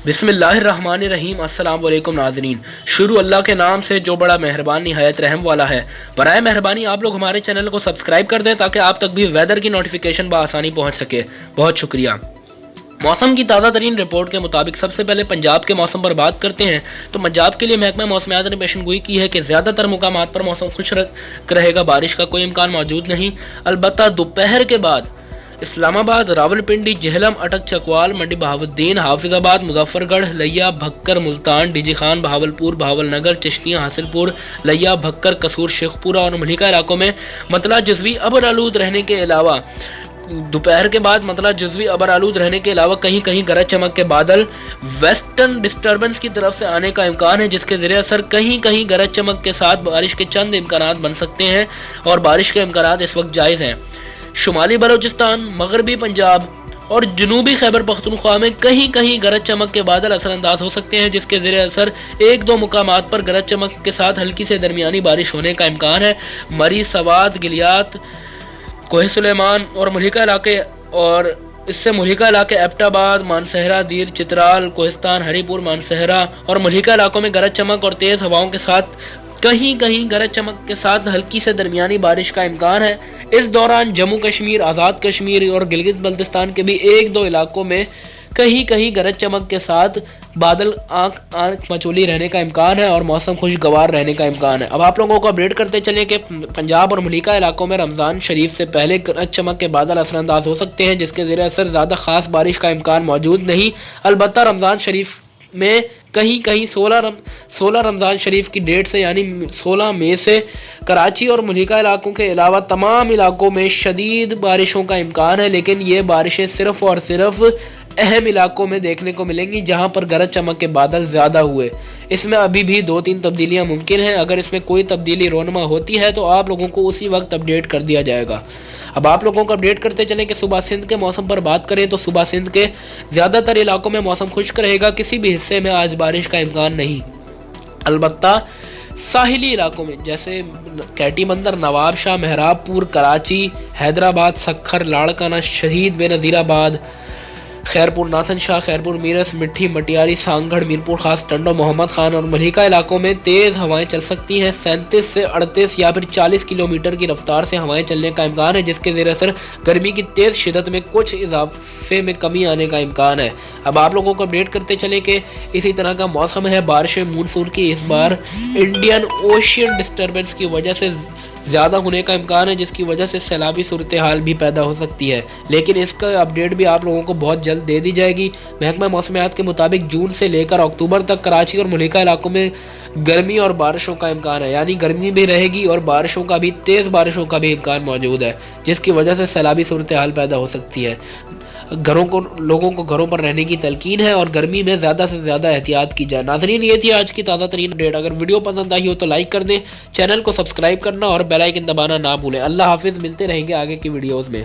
बिस्मिल्लाहिर्रहमानिर्रहीम। अस्सलाम वालेकुम नाज़रीन। शुरू अल्लाह के नाम से जो बड़ा मेहरबान निहायत रहम वाला है। बराए मेहरबानी आप लोग हमारे चैनल को सब्सक्राइब कर दें ताकि आप तक भी वेदर की नोटिफिकेशन बआसानी पहुंच सके। बहुत शुक्रिया। मौसम की ताज़ा तरीन रिपोर्ट के मुताबिक सबसे पहले पंजाब के मौसम पर बात करते हैं तो पंजाब के लिए महकमा मौसमियात ने पेशन गोई की है कि ज़्यादातर मुकामात पर मौसम खुश्क रहेगा, बारिश का कोई इम्कान मौजूद नहीं। अलबत्ता दोपहर के बाद इस्लामाबाद, रावलपिंडी, जेहलम, अटक, चकवाल, मंडी बहाउद्दीन, हाफिजाबाद, मुजफ्फरगढ़, लिया, भक्कर, मुल्तान, डीजी खान, बहावलपुर, बहावलनगर, चिश्तियाँ, हासिलपुर, लिया, भक्कर, कसूर, शेखपुरा और मलिका इलाकों में मतला जुज़वी अबर आलूद रहने के अलावा दोपहर के बाद मतला जुज़वी अबर आलूद रहने के अलावा कहीं कहीं गरज चमक के बादल वेस्टर्न डिस्टर्बेंस की तरफ से आने का इम्कान है, जिसके ज़रिए असर कहीं कहीं गरज चमक के साथ बारिश के चंद इम्कानात बन सकते हैं और बारिश के इम्कानात इस वक्त जायज़ हैं। शुमाली बलोचिस्तान, मगरबी पंजाब और जनूबी खैबर पख्तूनख्वा में कहीं कहीं गरज चमक के बादल असरअंदाज हो सकते हैं, जिसके ज़रिए असर एक दो मुकामात पर गरज चमक के साथ हल्की से दरमियानी बारिश होने का इम्कान है। मरी, सवात, गिलियात, कोहे सुलेमान और मलिका इलाके और इससे मलिका इलाके एबटाबाद, मानसहरा, दीर, चित्राल, कोहिस्तान, हरीपुर, मानसहरा और मलिका इलाकों में गरज चमक और तेज़ हवाओं के साथ कहीं कहीं गरज चमक के साथ हल्की से दरमियानी बारिश का इम्कान है। इस दौरान जम्मू कश्मीर, आज़ाद कश्मीर और गिलगित बल्तिस्तान के भी एक दो इलाकों में कहीं कहीं गरज चमक के साथ बादल आंख मचोली रहने का इम्कान है और मौसम खुशगवार रहने का इम्कान है। अब आप लोगों को अपडेट करते चलें कि पंजाब और मलिका इलाकों में रमज़ान शरीफ से पहले गरज चमक के बादल असरअंदाज हो सकते हैं, जिसके ज़रिए असर ज़्यादा ख़ास बारिश का इम्कान मौजूद नहीं। अलबत्ता रमज़ान शरीफ में कहीं कहीं 16 रमज़ान शरीफ की डेट से यानी 16 मई से कराची और मलिका इलाकों के अलावा तमाम इलाकों में शदीद बारिशों का इम्कान है, लेकिन ये बारिशें सिर्फ़ और सिर्फ अहम इलाकों में देखने को मिलेंगी जहां पर गरज चमक के बादल ज़्यादा हुए। इसमें अभी भी 2-3 तब्दीलियां मुमकिन हैं। अगर इसमें कोई तब्दीली रोनमा होती है तो आप लोगों को उसी वक्त अपडेट कर दिया जाएगा। अब आप लोगों को अपडेट करते चलें कि सूबा सिंध के मौसम पर बात करें तो सूबा सिंध के ज़्यादातर इलाकों में मौसम खुश्क रहेगा, किसी भी हिस्से में आज बारिश का इम्कान नहीं। अलबत्ता साहिली इलाकों में जैसे कैटी बंदर, नवाब शाह, मेहराबपुर, कराची, हैदराबाद, सखर, लाड़काना, शहीद बेनज़ीराबाद, खैरपुर, नाथन शाह, खैरपुर, मीरस, मिट्ठी, मटियारी, सांगढ़, मीरपुर खास, टंडो, मोहम्मद खान और मलिका इलाकों में तेज़ हवाएं चल सकती हैं। 37 से 38 या फिर 40 किलोमीटर की रफ्तार से हवाएं चलने का इम्कान है, जिसके ज़रिए असर गर्मी की तेज़ शिदत में कुछ इजाफे में कमी आने का इम्कान है। अब आप लोगों को अपडेट करते चले कि इसी तरह का मौसम है। बारिशें मानसून की इस बार इंडियन ओशियन डिस्टर्बेंस की वजह से ज़्यादा होने का इम्कान है, जिसकी वजह से सैलाबी सूरत हाल भी पैदा हो सकती है, लेकिन इसका अपडेट भी आप लोगों को बहुत जल्द दे दी जाएगी। महकमा मौसमियात के मुताबिक जून से लेकर अक्टूबर तक कराची और मलिका इलाकों में गर्मी और बारिशों का इम्कान है, यानी गर्मी भी रहेगी और बारिशों का भी, तेज़ बारिशों का भी इम्कान मौजूद है, जिसकी वजह से सैलाबी सूरत हाल पैदा हो सकती है। लोगों को घरों पर रहने की तलकीन है और गर्मी में ज़्यादा से ज़्यादा एहतियात की जाए। नाज़रीन, ये थी आज की ताज़ा तरीन अपडेट। अगर वीडियो पसंद आई हो तो लाइक कर दें, चैनल को सब्सक्राइब करना और बेल आइकन दबाना ना भूलें। अल्लाह हाफिज़, मिलते रहेंगे आगे की वीडियोज़ में।